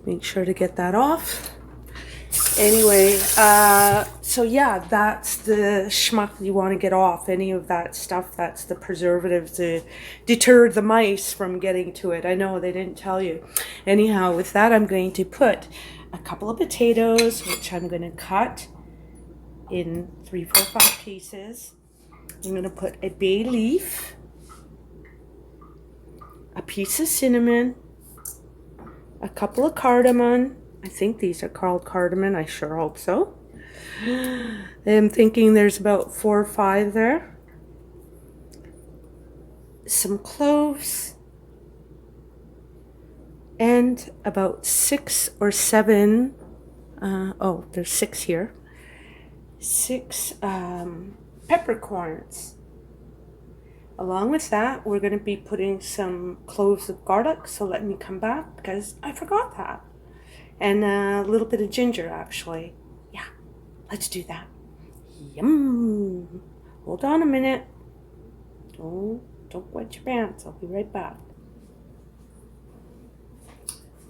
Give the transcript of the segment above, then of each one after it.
make sure to get that off. Anyway, so yeah, that's the schmuck you want to get off. Any of that stuff, that's the preservatives to deter the mice from getting to it. I know they didn't tell you. Anyhow, with that, I'm going to put a couple of potatoes, which I'm going to cut in 3, 4, 5 pieces. I'm going to put a bay leaf, a piece of cinnamon, a couple of cardamom. I think these are called cardamom. I sure hope so. I'm thinking there's about 4 or 5 there. Some cloves. And about 6 or 7. Oh, there's 6 here. 6 peppercorns. Along with that, we're going to be putting some cloves of garlic. So let me come back because I forgot that. And a little bit of ginger, actually. Yeah, let's do that. Yum. Hold on a minute. Oh, don't wet your pants. I'll be right back.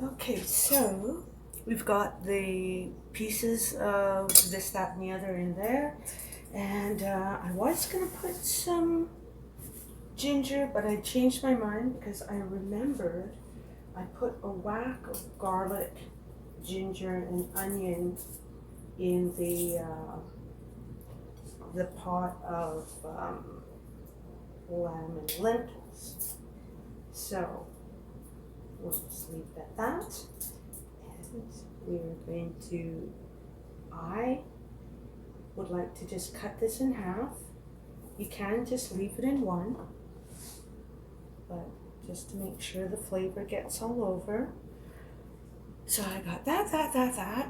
Okay, so we've got the pieces of this, that, and the other in there. And I was going to put some ginger, but I changed my mind because I remembered I put a whack of garlic, ginger, and onion in the pot of lamb and lentils. So we'll just leave it at that. And we're going to, I would like to just cut this in half. You can just leave it in one, but just to make sure the flavor gets all over. So I got that,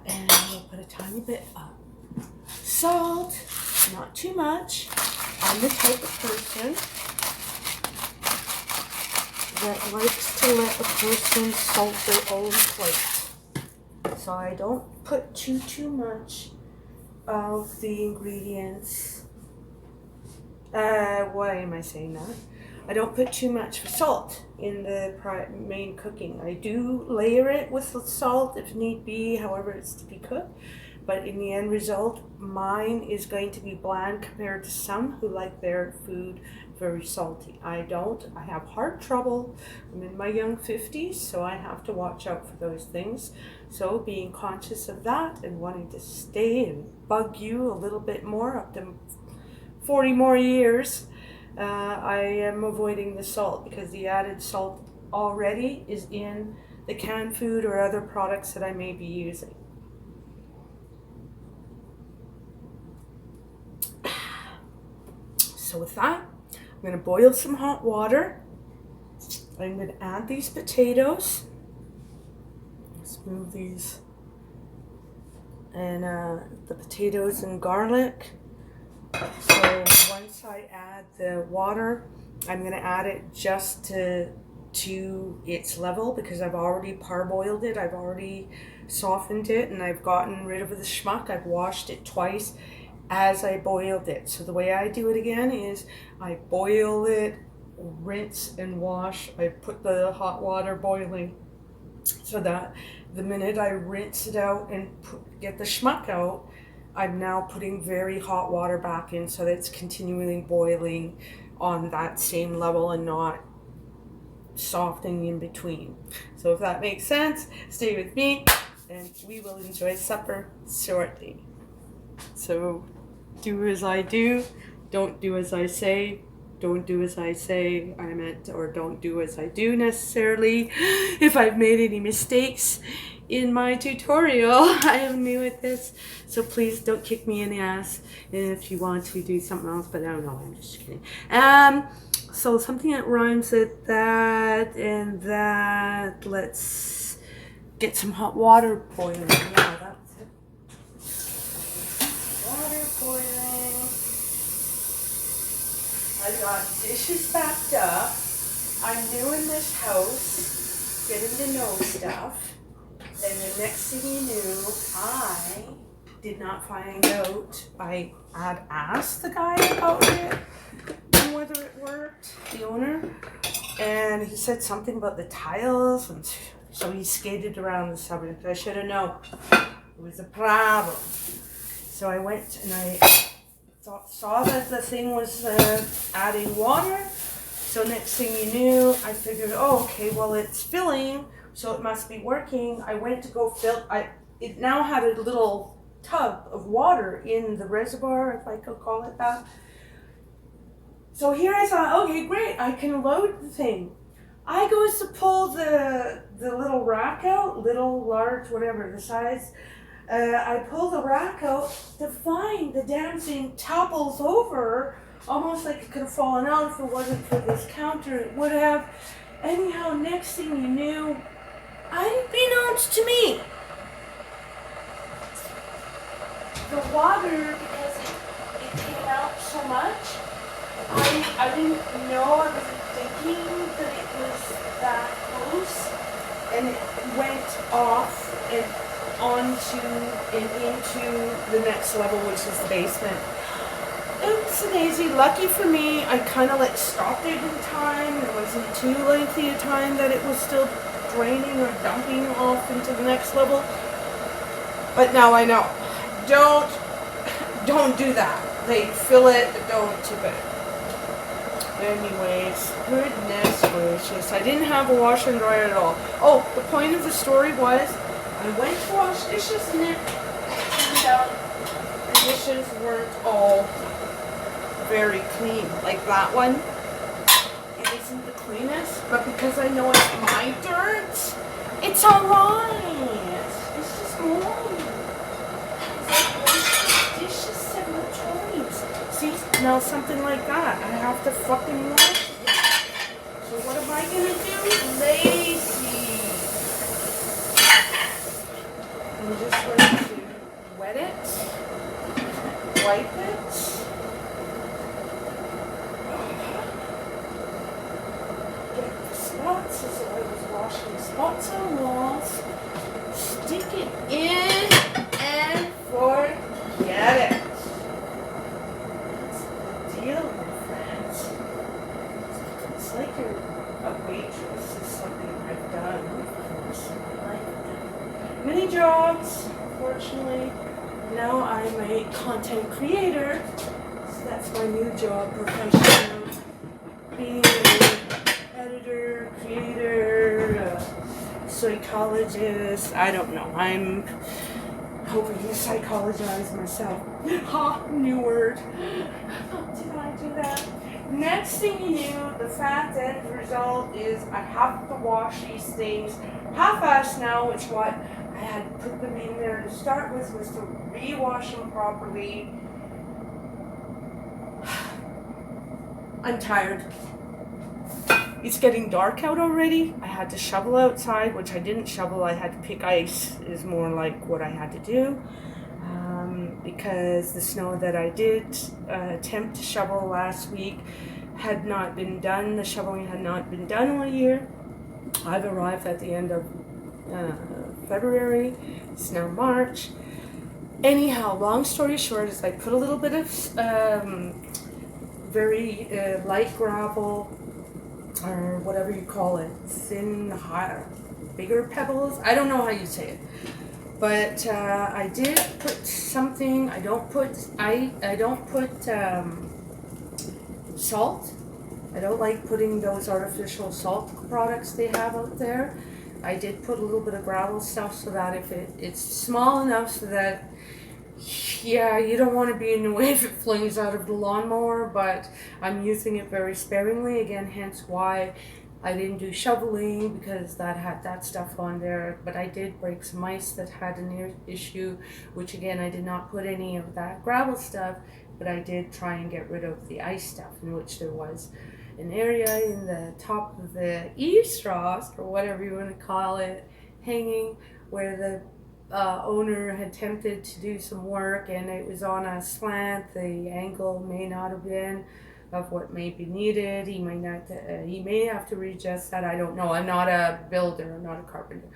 and we'll put a tiny bit of salt, not too much. I'm the type of person that likes to let a person salt their own plate. So I don't put too much of the ingredients. Why am I saying that? I don't put too much salt in the main cooking. I do layer it with salt if need be, however it's to be cooked. But in the end result, mine is going to be bland compared to some who like their food very salty. I don't. I have heart trouble. I'm in my young 50s, so I have to watch out for those things. So being conscious of that and wanting to stay and bug you a little bit more up to 40 more years, I am avoiding the salt because the added salt already is in the canned food or other products that I may be using. So with that, I'm going to boil some hot water. I'm going to add these potatoes. Let's move these. And the potatoes and garlic. So once I add the water, I'm going to add it just to its level because I've already parboiled it. I've already softened it and I've gotten rid of the schmuck. I've washed it twice as I boiled it. So the way I do it again is I boil it, rinse and wash. I put the hot water boiling so that the minute I rinse it out and get the schmuck out, I'm now putting very hot water back in so that it's continually boiling on that same level and not softening in between. So if that makes sense, stay with me and we will enjoy supper shortly. So do as I do, don't do as I say, don't do as I say, I meant, or don't do as I do necessarily. If I've made any mistakes in my tutorial, I am new at this, so please don't kick me in the ass if you want to do something else, but I don't know, I'm just kidding. So something that rhymes with that and that. Let's get some hot water boiling. Yeah, that's it. Water boiling. I got dishes backed up. I'm new in this house, getting to know stuff. And the next thing you knew, I did not find out. I had asked the guy about it and whether it worked, the owner, and he said something about the tiles and So he skated around the subject. I should have known. It was a problem. So I went and I saw that the thing was adding water. So next thing you knew, I figured, oh, okay, well, it's filling, so it must be working. I went to go fill. It now had a little tub of water in the reservoir, if I could call it that. So here I thought, okay, great, I can load the thing. I goes to pull the little rack out, little, large, whatever the size. I pull the rack out to find the damn thing topples over, almost like it could have fallen out if it wasn't for this counter. It would have. Anyhow, next thing you knew, unbeknownst to me, the water, because it came out so much, I didn't know, I wasn't thinking that it was that close, and it went off and onto and into the next level, which is the basement. Oops a daisy, lucky for me, I kind of like stopped it in time. It wasn't too lengthy a time that it was still draining or dumping off into the next level. But now I know, don't do that. They fill it, don't tip it. Anyways, goodness gracious, I didn't have a washer and dryer at all. Oh, the point of the story was, I went to wash dishes and it turned out the dishes weren't all very clean. Like that one, it isn't the cleanest, but because I know it's my dirt, it's alright. It's just mine. It's like washed dishes several times. See, now something like that, I have to fucking wash it. So what am I gonna do? Lazy. I'm just going to wet it, wipe it, get the spots as I was washing spots on walls, stick it in, and forget it. That's the deal, my friends. It's like you're a waitress is something I've done, of course, in my life. Many jobs, unfortunately. Now I'm a content creator, so that's my new job profession. Being an editor, creator, psychologist, I don't know. I'm hoping to psychologize myself. Ha, new word. Did I do that? Next thing you knew, the fact end result is I have to wash these things half-assed now, which what I had put them in there to start with was to re-wash them properly. I'm tired. It's getting dark out already. I had to shovel outside, which I didn't shovel. I had to pick ice is more like what I had to do. Because the snow that I did attempt to shovel last week had not been done. The shoveling had not been done all year. I've arrived at the end of February. It's now March. Anyhow, long story short is I put a little bit of very light gravel, or whatever you call it, thin, high, bigger pebbles. I don't know how you say it. But I did put something. I don't put salt. I don't like putting those artificial salt products they have out there. I did put a little bit of gravel stuff so that if it's small enough so that, yeah, you don't want to be in the way if it flings out of the lawnmower, but I'm using it very sparingly. Again, hence why I didn't do shoveling, because that had that stuff on there. But I did break some ice that had an issue, which again, I did not put any of that gravel stuff, but I did try and get rid of the ice stuff, in which there was an area in the top of the eaves troughs, or whatever you want to call it, hanging, where the owner had attempted to do some work, and it was on a slant. The angle may not have been of what may be needed. He might not. He may have to readjust that. I don't know. I'm not a builder. I'm not a carpenter.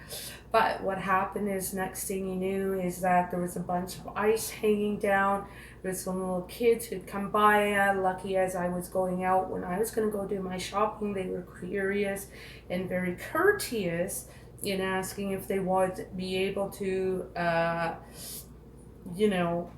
But what happened is, next thing you knew, is that there was a bunch of ice hanging down. There's some little kids who'd come by. Lucky as I was going out when I was going to go do my shopping, they were curious and very courteous in asking if they would be able to, you know,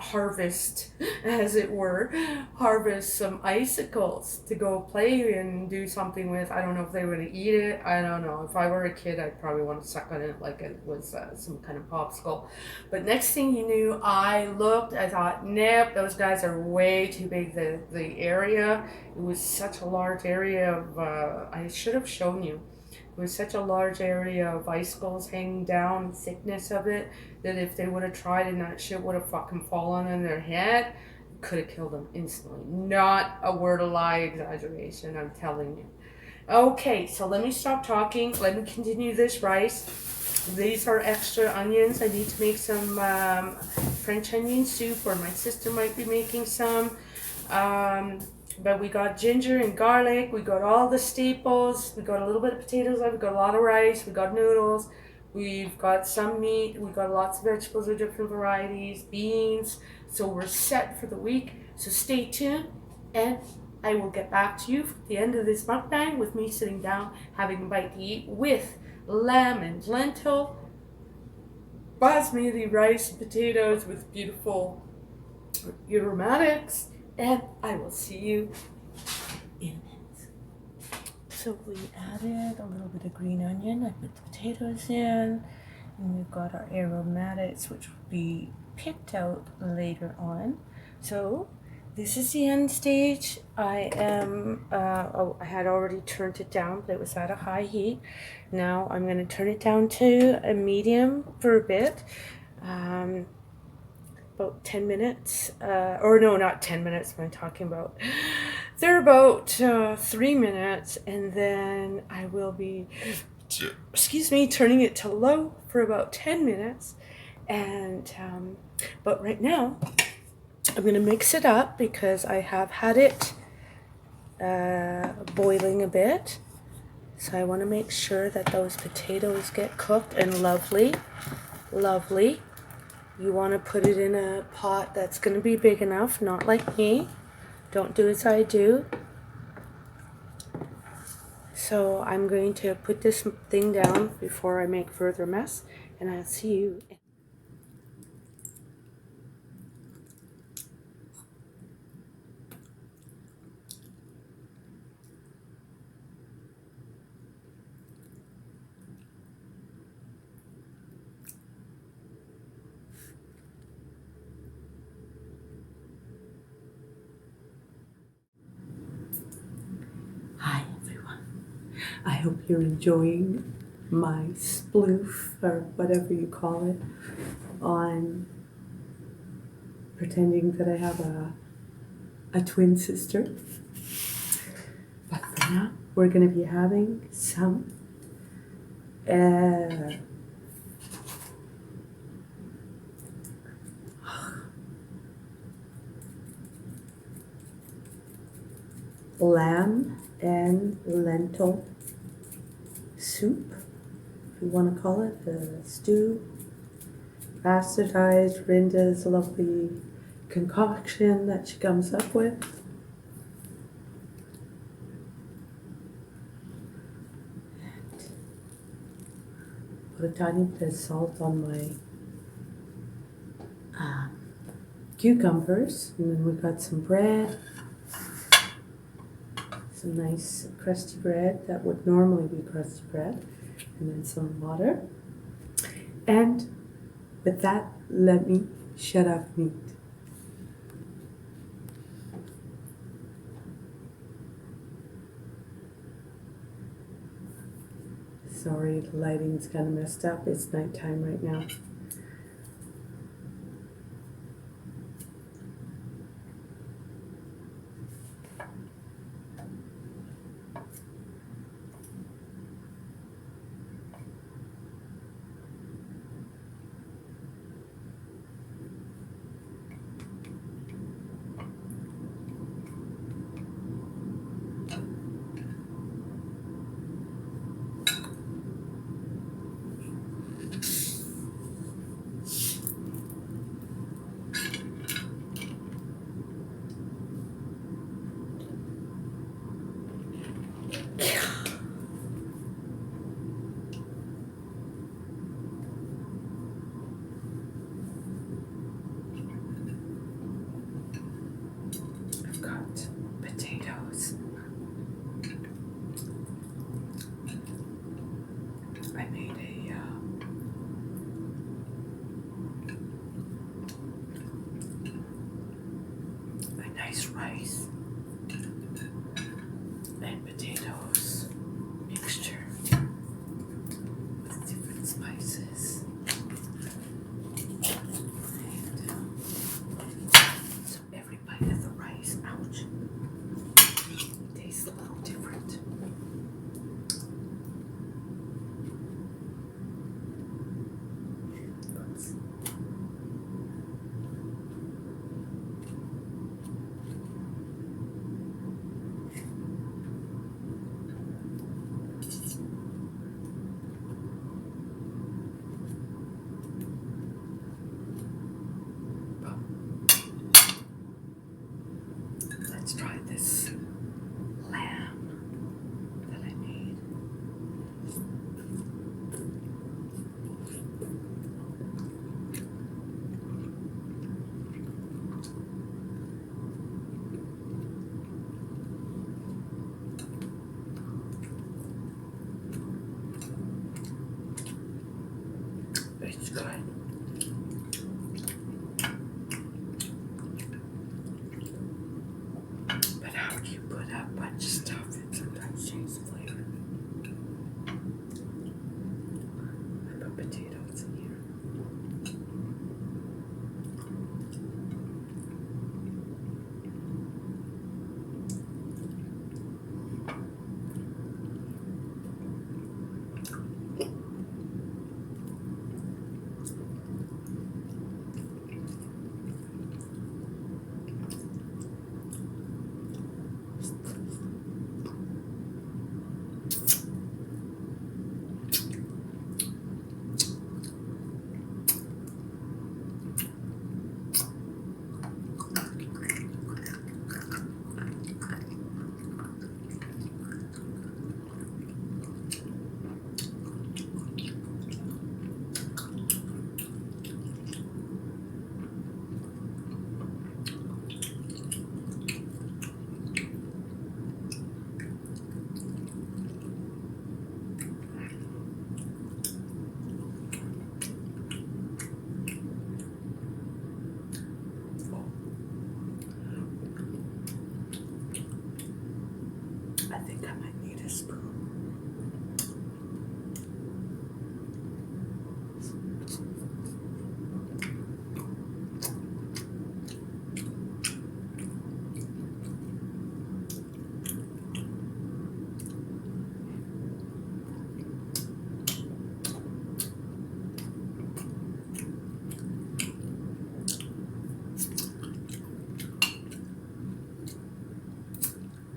harvest, as it were, harvest some icicles to go play and do something with. I don't know if they would eat it. I don't know. If I were a kid, I'd probably want to suck on it like it was some kind of popsicle. But next thing you knew, I looked, I thought, nope, those guys are way too big. The area, it was such a large area of, I should have shown you. It was such a large area of icicles hanging down, thickness of it, that if they would have tried and that shit would have fucking fallen on their head, could have killed them instantly. Not a word of lie exaggeration, I'm telling you. Okay, so let me stop talking. Let me continue this rice. These are extra onions. I need to make some French onion soup, or my sister might be making some. But we got ginger and garlic. We got all the staples. We got a little bit of potatoes. We got a lot of rice. We got noodles. We've got some meat. We got lots of vegetables of different varieties, beans. So we're set for the week. So stay tuned, and I will get back to you at the end of this mukbang with me sitting down having a bite to eat with lamb and lentil, basmati rice, potatoes with beautiful aromatics. And I will see you in a minute. So we added a little bit of green onion. I put the potatoes in. And we've got our aromatics, which will be picked out later on. So this is the end stage. I had already turned it down, but it was at a high heat. Now I'm going to turn it down to a medium for a bit. About 10 minutes, or no, not 10 minutes, what am I talking about? They're about 3 minutes, and then I will be, turning it to low for about 10 minutes, and, but right now, I'm going to mix it up because I have had it boiling a bit, so I want to make sure that those potatoes get cooked and lovely. You want to put it in a pot that's going to be big enough, not like me. Don't do as I do. So I'm going to put this thing down before I make further mess, and I'll see you. Hi everyone. I hope you're enjoying my sploof, or whatever you call it, on pretending that I have a twin sister. But for now, we're going to be having some lamb and lentil soup, if you want to call it, a stew. Bastardized Rinda's lovely concoction that she comes up with. Put a tiny bit of salt on my cucumbers, and then we've got some bread. Some nice crusty bread that would normally be crusty bread, and then some water. And with that, let me shut up and eat. Sorry, the lighting's kind of messed up. It's nighttime right now. I made a nice rice and potatoes mixture with different spices. And so every bite of the rice, ouch, tastes a little different. Oops. Let's try this lamb that I made. It's good. But how do you put a bunch of stuff and sometimes change the flavor? I put potatoes in here. I think I might need a spoon.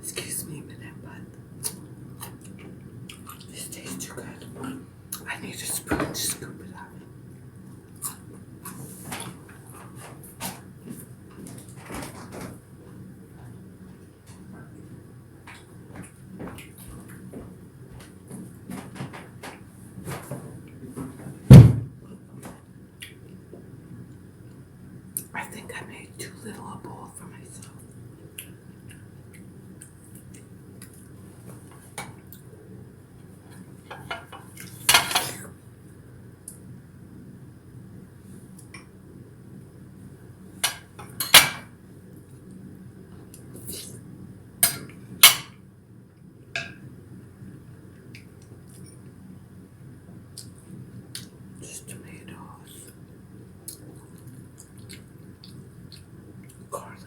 Excuse me a minute, but this tastes too good. I need a spoon to scoop it out. I think I made too little a bowl for myself. Just tomatoes, garlic,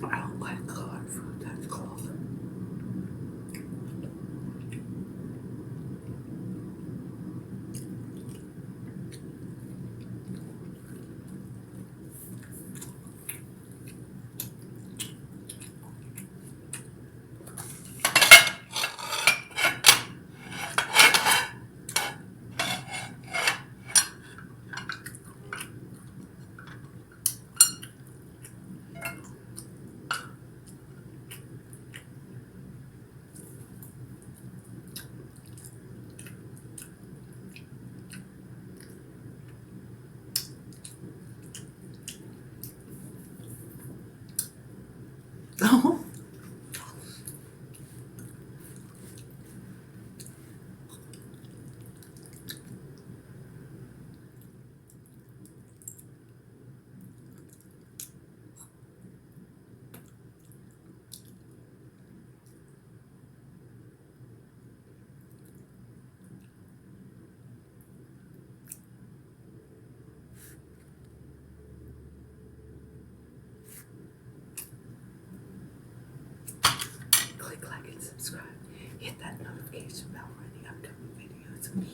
I don't like colored food that's cold. Click like and subscribe. Hit that notification bell for any upcoming videos of me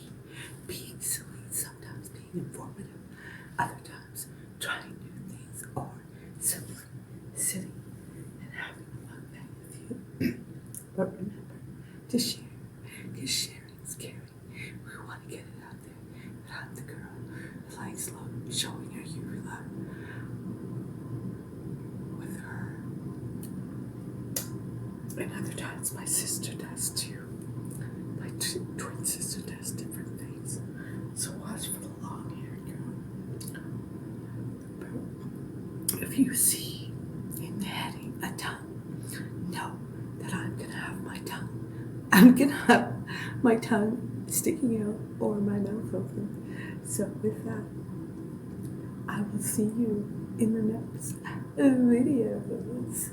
being silly, sometimes being informative, other times trying new things, or simply sitting and having a mukbang with you. But remember to share, because sharing is caring. We want to get it out there. But I'm the girl who likes love, showing her UVULA with her. And other times my sister does too. My twin sister does different things. So watch for the long-haired girl. But if you see in the heading a tongue, know that I'm gonna have my tongue. I'm gonna have my tongue sticking out or my mouth open. So with that, I will see you in the next videos.